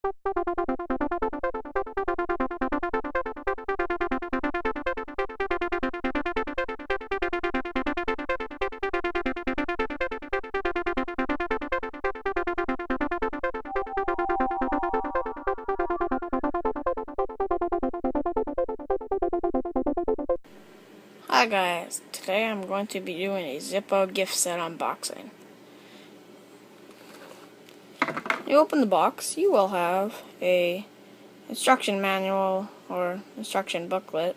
Hi guys, today I'm going to be doing a Zippo gift set unboxing. You open the box, you will have a instruction manual or instruction booklet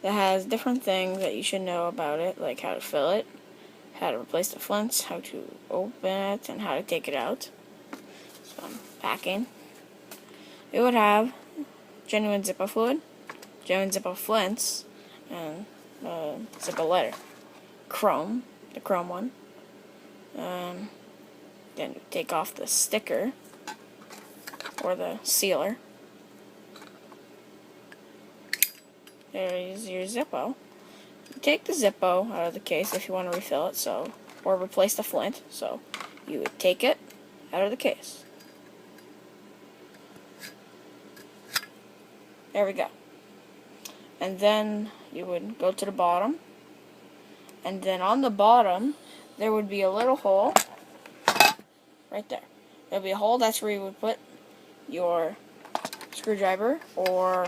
that has different things that you should know about it, like how to fill it, how to replace the flints, how to open it, and how to take it out. So I'm packing. It would have genuine Zippo fluid, genuine Zippo flints, and Zippo lighter. Chrome, the chrome one. Then you take off the sticker or the sealer. There is your Zippo. You take the Zippo out of the case if you want to refill it, or replace the flint. So you would take it out of the case. There we go. And then you would go to the bottom. And then on the bottom, there would be a little hole right there. There'll be a hole, that's where you would put your screwdriver or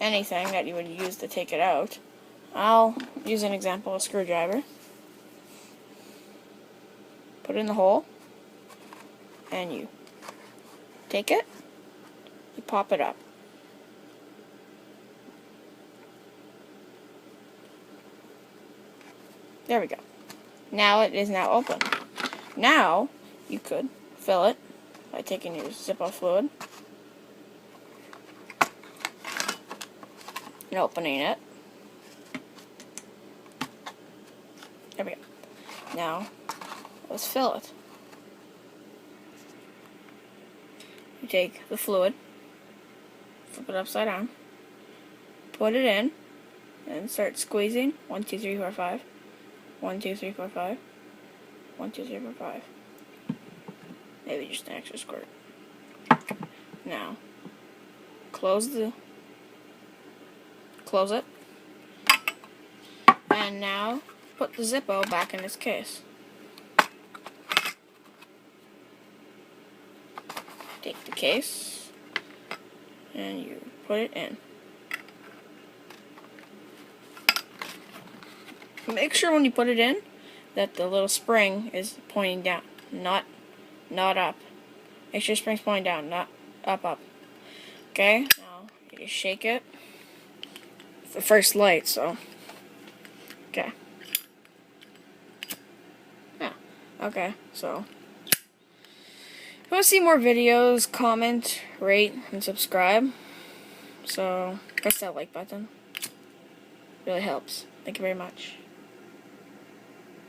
anything that you would use to take it out. I'll use an example, a screwdriver. Put it in the hole, and you take it, you pop it up. There we go. Now it is now open. Now you could fill it by taking your Zippo fluid and opening it. There we go. Now let's fill it. You take the fluid, flip it upside down, put it in, and start squeezing. 1, 2, 3, 4, 5. 1, 2, 3, 4, 5. 1, 2, 3, 4, 5. Maybe just an extra squirt. Now, close it. And now, put the Zippo back in its case. Take the case, and you put it in. Make sure when you put it in that the little spring is pointing down, not up. Make sure the spring's pointing down, not up. Okay, now you just shake it. It's the first light, so okay. Yeah. Okay, so if you want to see more videos, comment, rate, and subscribe. So press that like button. Really helps. Thank you very much.